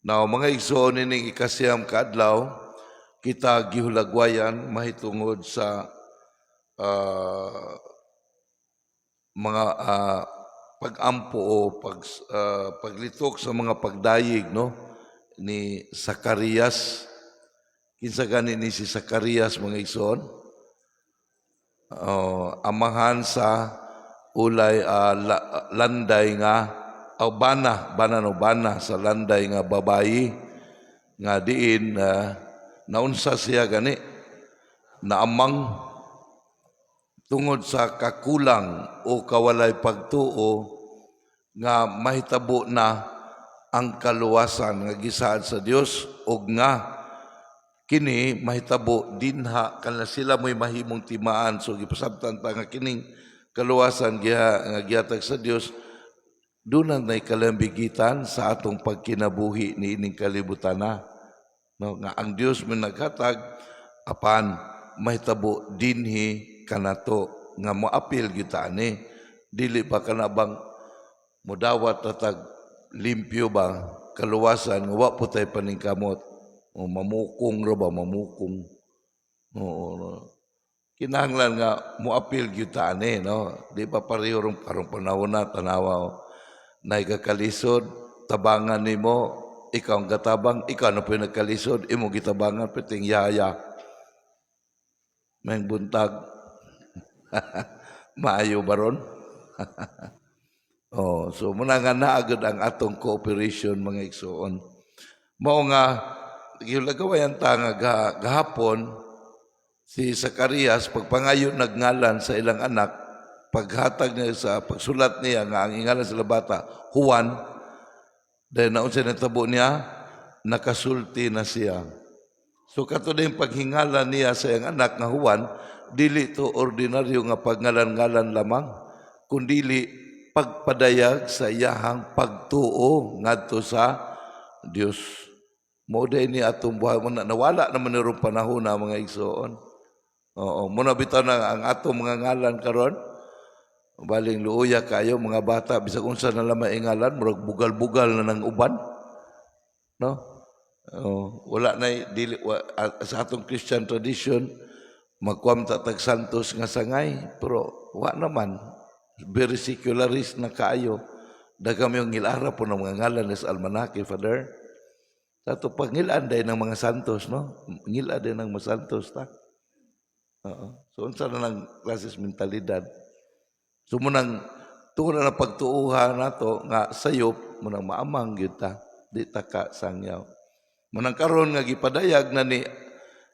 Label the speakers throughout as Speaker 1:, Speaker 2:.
Speaker 1: Now, mga igsoon ining ikasiyam kaadlaw, kita gihulagwayan mahitungod sa mga pag-ampo o paglitok sa mga pagdayig no ni Zacarias. Kinsa gani ni si Zacarias mga igsoon? Amahan sa ulay landay nga bana sa landay nga babayi nga diin naunsa siya gani naamang tungod sa kakulang o kawalay pagtuo nga mahitabo na ang kaluwasan nga gisaad sa Dios ug nga kini mahitabo dinha kanila sila mo'y mahimong timaan. So gipasabtan pa nga kining kaluwasan nga gihatag sa Dios dunan nay kalambigitan sa atong pagkinabuhi ni ining kalibutan na. No, nga ang Dios man naghatag apan mahitabo dinhi kanato nga moapil gyud ta ani. Dili pa kana bang modawat tatag limpyo ba kaluwasan nga wa po tay paningkamot. O mamukong ra ba mamukong. Oo. Kinahanglan nga moapil gyud ta ani no. Di pa pareho rong panahon na tanawa nay kakalisod tabangan nimo ikaw ang gatabang ikaw na po nagkalisod imo gitabangan piting yaya may buntag maayo baron. So muna nga naagad ang atong cooperation mga igsoon. Mao nga gilagawayan ta nga gahapon si Zacarias pagpangayo nagngalan sa ilang anak paghatag niya sa pagsulat niya nga ang ingalan sa bata Juan dahil naunsa natabo niya nakasulti na siya. So kato din paghingalan niya sa iyang anak nga Juan dili to ordinaryo nga pagngalan-ngalan lamang kundili pagpadayag sa iyahang pagtuo ngadto sa Dios. Mo ni atong buhay mo nawala naman ni rong panahon na mga igsoon. Oo, muna bitaw na ang atong mga ngalan karon. Baling luuya kayo mga bata bisag unsa na lang maingalan murag bugal-bugal na ng uban. No? Wala na dili sa atong Christian tradition magkuam ta tag santos nga sangay pero wa naman very secularist na kaayo. Daghang yung ngilara po ng mga ngalan sa almanake Father. Tato pag ngilaan day ng mga santos no. Ngila day ng mga santos ta. So unsa na lang klases mentalidad. So munang tungod na pagtuuhan nato nga sayop munang maamang gyud ta di ta ka sangyaw. Munang karon nga gipadayag na ni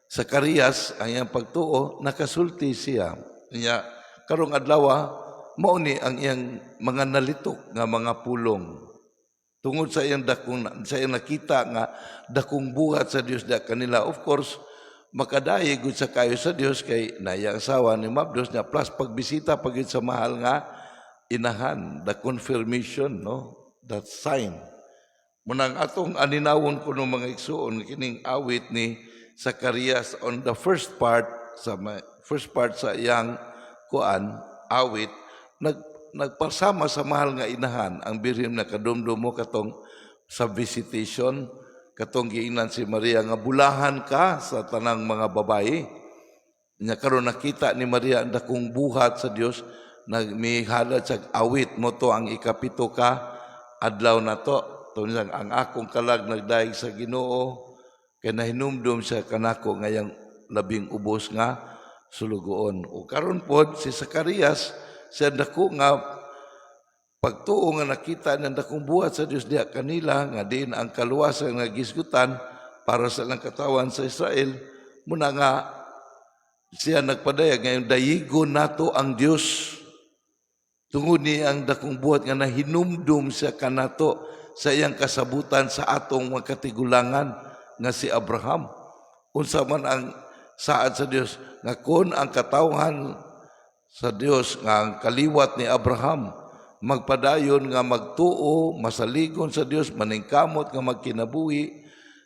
Speaker 1: Zacarias ang iyang pagtuo nakasulti siya. Nya karong adlaw mao ni ang iyang mga nalitok nga mga pulong. Tungod sa iyang sa iyang nakita nga dakong buhat sa Dios da kanila. Of course, makadayeg gud sa kayo sa Dios kay naya asawa ni Mabdos niya plus pagbisita pagid sa mahal nga inahan, the confirmation no, that sign. Munang atong aninawon kuno mga igsoon kining awit ni Zacarias on the first part sa iyang awit nagpasama sa mahal nga inahan ang birhen na kadumdum mo katong sa visitation katong giingnan si Maria nga bulahan ka sa tanang mga babayi. Nya karon nakita ni Maria ang dakong buhat sa Dios nagmihalad sa awit mo to ang ikapito ka adlaw na to. Tunisang ang akong kalag nagdaig sa Ginoo kay nahinumdum siya kanako ngayang labing ubos nga sulugoon. O karon pod si Zacarias siya dako nga pagtuo nga nakita ng dakong buhat sa Dios diha kanila nga din ang kaluwasan nga gisgutan para sa lang katawan sa Israel muna nga siya nagpadayag ngayon dayigon nato ang Dios tungod ni ang dakong buhat nga nahinumdum siya kanato sa iyang kasabutan sa atong mga katigulangan nga si Abraham. Unsa man ang saad sa Dios nga kun ang katawhan sa Dios nga ang kaliwat ni Abraham magpadayon nga magtuo masaligon sa Dios maningkamot nga magkinabuhi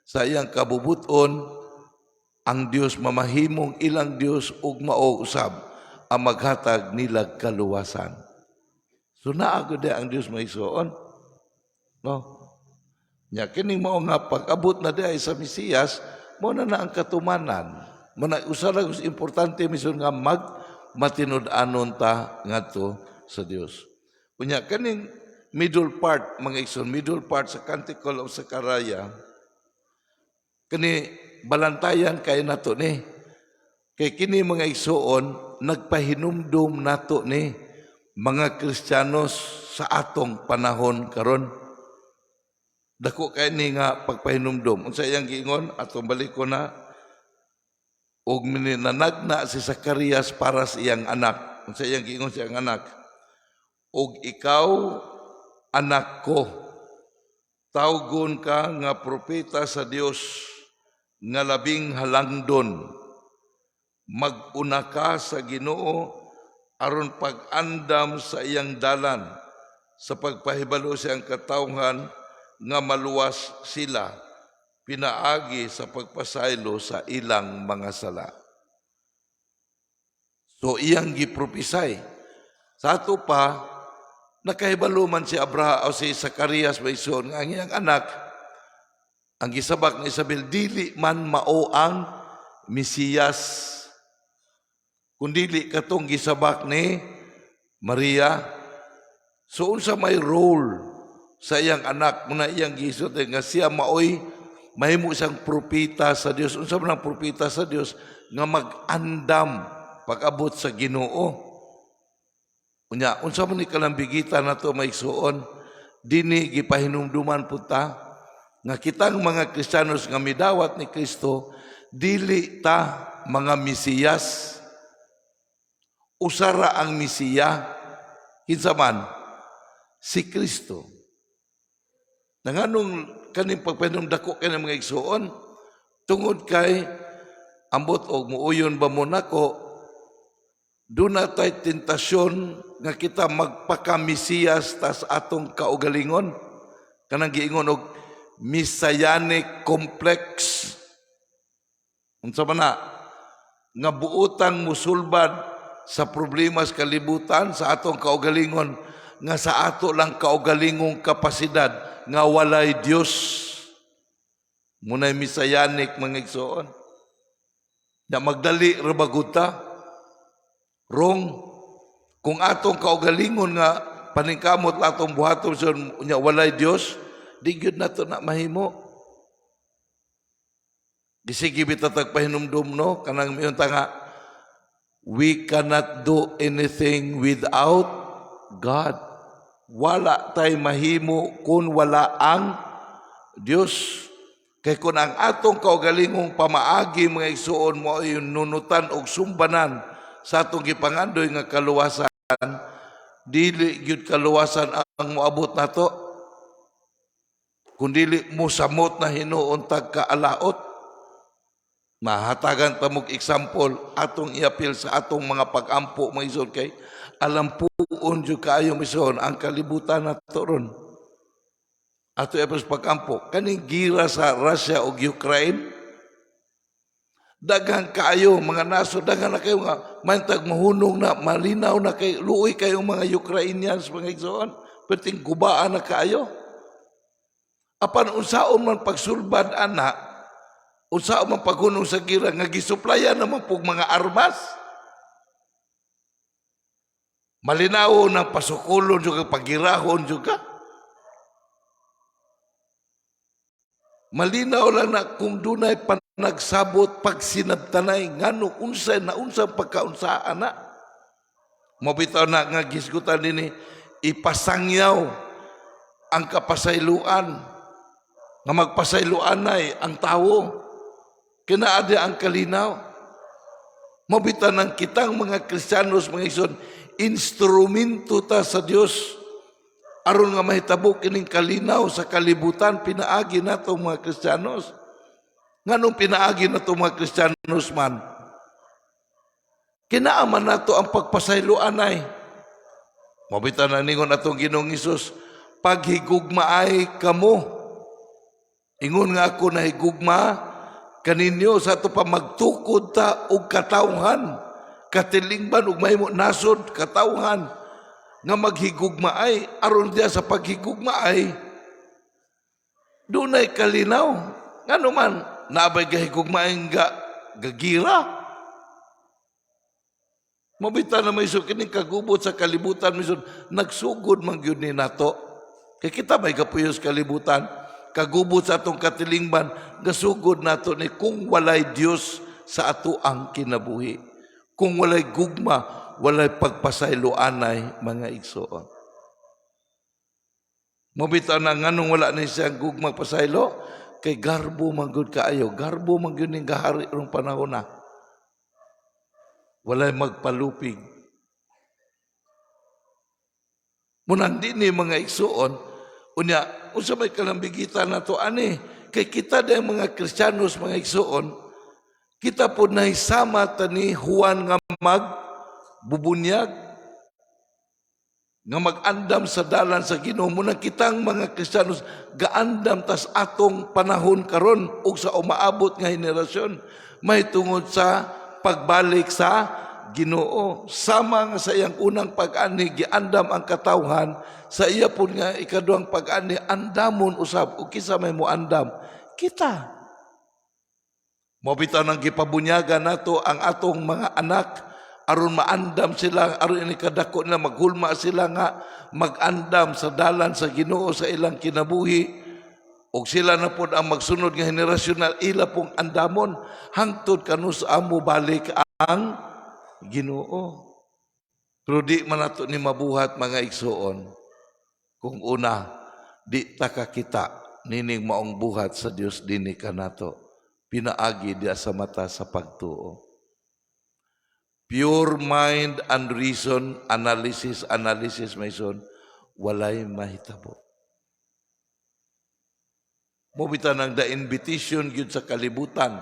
Speaker 1: sa iyang kabubuton ang Dios mamahimong ilang Dios ug mao usab ang maghatag nila kaluwasan. So naagod ang Dios maigsoon. No? Nya kini mao nga pag-abot na diay sa Mesiyas, mo na ang katumanan. Muna usara gus importante mison nga matinud-anon ta ngadto sa Dios. Kunya kaning middle part mga igsoon, middle part sa Canticle of Zechariah, kani balantayan kay nato ni. Kay kini mga igsoon nagpahinumdum nato ni mga Kristiyanos sa atong panahon karon. Dako kay ni nga pagpahinumdum. Unsa iyang giingon atong balik ko na og minanagna si Zacarias para sa iyang anak. Unsa iyang giingon sa iyang anak? Og ikaw anak ko, tawgon ka nga propeta sa Dios nga labing halangdon. Mag-una ka sa Ginoo aron pag-andam sa iyang dalan sa pagpahibalo sa iyang katawhan nga maluwas sila pinaagi sa pagpasaylo sa ilang mga sala. So iyang gipropisay. Sa ato pa, nakahibalo man si Abraham o si Zacarias maison nga ang iyang anak, ang gisabak ni Isabel, dili man mao ang Mesiyas. Kundili katong gisabak ni Maria. So unsa may role sa iyang anak, muna iyang gisot nga siya maoy mahimo siyang propeta sa Dios. Unsa man ang propeta sa Dios nga mag-andam pag-abot sa Ginoo. Unya, unsa man ni kalambigitan nato maigsuon, dini gipahinumduman punta nga kitang mga Kristiyanos nga midawat ni Kristo, dili ta mga Mesiyas. Usara ang Mesiya, kinsa man si Kristo. Nanganong kaning pagpahinumdako kay mga igsuon, tungod kay ambot og muuyon ba mo nako, doon na tayo tentasyon nga kita magpaka-Mesiyas tas atong kaugalingon. Kanang giingon og messianic complex. Unsa man na nga buotang musulbad sa problema sa kalibutan sa atong kaugalingon nga sa ato lang kaugalingong kapasidad nga walay Dios. Munay messianic mga igsoon. Na magdali ra baguta. Wrong. Kung atong kaugalingon nga paningkamot atong buhaton sa unya walay Dios, di gyud nato na mahimo. Gisigi bitatag pahinumdum no kanang miunta nga we cannot do anything without God. Wala tay mahimo kung wala ang Dios. Kay kung ang atong kaugalingong pamaagi mga igsuon mo ay nunutan og sumbanan sa atong gipangandoy nga kaluwasan, dili gyud kaluwasan ang moabot nato, kundili mo samot na hinuon tag kaalaot. Mahatagan ta mog example atong iapil sa atong mga pag-ampo mga igsoon kay alam puon jud kaayo mison ang kalibutan nato ron. Ato iapil sa pag-ampo kaning gira sa Russia ug Ukraine, daghang kaayo mga naso, daghang na kayo nga mantag mahunong na malinaw na kay luoy kayong mga Ukrainians mga igsoon, perting gubaan na kaayo. Apan unsaon man pagsulbad ana, unsa man paghunong sa gira nga gisuplayan naman pug mga armas. Malinaw na pasukulon juga pagirahon juga. Malinaw lang na kung dunay panagsabot pagsinabtanay ngano unsa na unsa pagkaunsaan na. Mabitaw na nga gisgutan dinhi ipasangyaw ang kapasayloan nga magpasayloanay ang tawo. Kinaadi ang kalinaw. Mabitan ng kitang mga Kristiyanos, mga igsoon, instrumento ta sa Dios aron nga mahitabo kining kalinaw sa kalibutan pinaagi nato mga Kristiyanos. Nganong pinaagi nato mga Kristiyanos man? Kinaaman nato ang pagpasayloanay. Mabitan na ningon atong Ginoong Hesus, paghigugmaay kamo. Ingon nga ako na higugma kaninyo sa ato pa magtukod ta og katawhan, katilingban ug mahimo nasod katawhan nga maghigugmaay aron diya sa paghigugmaay Dunay kalinaw. Ngano man, naabay gahigugmaing gagira. Mabita na may kining kagubot sa kalibutan, misod, nagsugod man gyud ni nato. Kaya kita may kapuyos kalibutan, kagubot sa atong katilingban, gasugod nato ni kung walay Dios sa ato ang kinabuhi. Kung walay gugma, walay pagpasayloanay, mga igsoon. Mabita na nganong wala ni siyang gugma pasaylo, kay garbo man gyud kaayo, garbo man gyud ning gahari rong panahon na. Walay magpalupig. Munang di ni mga igsoon, unya, unsa may kalambigitan na to, ani, kay kita day mga Kristiyanos, mga igsoon, kita po nahisama ni Juan nga magbubunyag, nga mag-andam sa dalan sa Ginoo. Munang kitang mga Kristiyanos, gaandam tas atong panahon karon ug sa umaabot nga henerasyon, may tungod sa pagbalik sa Ginoo. Sama nga sa iyang unang pag-ani, giandam ang katawhan, sa iya po nga ikaduhang pag-ani, andamon usab. O kisa may muandam, kita. Mabitaw nang gipabunyagan nato ang atong mga anak, aron maandam sila, aron ini kadako na maghulma sila nga, mag-andam sa dalan sa Ginoo sa ilang kinabuhi. O sila na po ang magsunod nga henerasyon na ila pong andamon, hangtod kanus amo balik ang Ginoo. Pero di man nato ni mabuhat, mga igsoon, kung una, di takakita nining maong buhat sa Dios dini kanato, pinaagi dia sa mata sa pagtuo. Pure mind and reason, analysis, may son, walay mahitabo. Mobita nang the invitation gyud sa kalibutan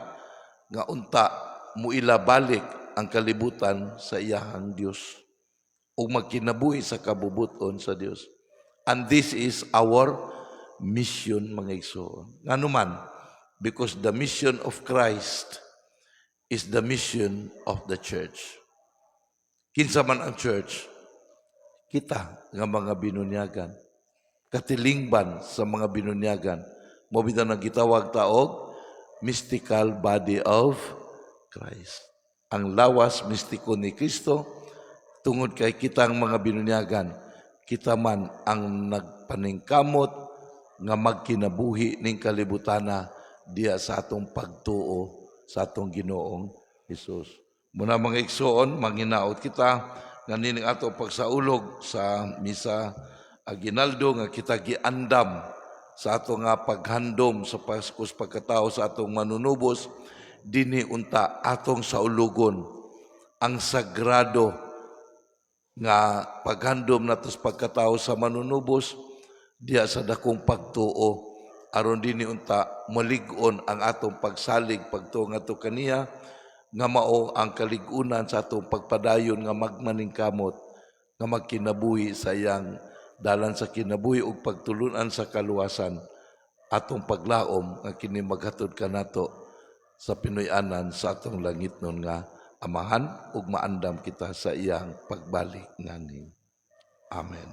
Speaker 1: nga unta muila balik ang kalibutan sa iyahang Dios ug magkinabuhi sa kabubuton sa Dios. And this is our mission, mga igsoon. Nganuman, because the mission of Christ is the mission of the church. Kinsa man ang church, kita nga mga binunyagan, katilingban sa mga binunyagan, mobita na gitawag taog mystical body of Christ. Ang lawas mistiko ni Kristo, tungod kay kitang mga binunyagan, kita man ang nagpaningkamot nga magkinabuhi ning kalibutana diya sa atong pagtuo sa atong Ginoong Hesus. Muna mga igsoon, manginaot kita nga nining ato pagsaulog sa misa aginaldo nga kita giandam sa ato nga paghandom sa Paskos pagkatao sa atong manunubos, dini unta atong saulugon ang sagrado nga paghandom nato sa pagkatao sa manunubos diya sa dakong pagtuo, aron dini unta malig-on ang atong pagsalig pagtuo ngadto kaniya, nga mao ang kaligunan sa atong pagpadayon nga magmaningkamot nga magkinabuhi sa iyang dalan sa kinabuhi ug pagtulunan sa kaluwasan, atong paglaom nga kini maghatod kanato sa Pinoy-anan sa atong langitnon nga Amahan ug maandam kita sa iyang pagbalik ngani. Amen.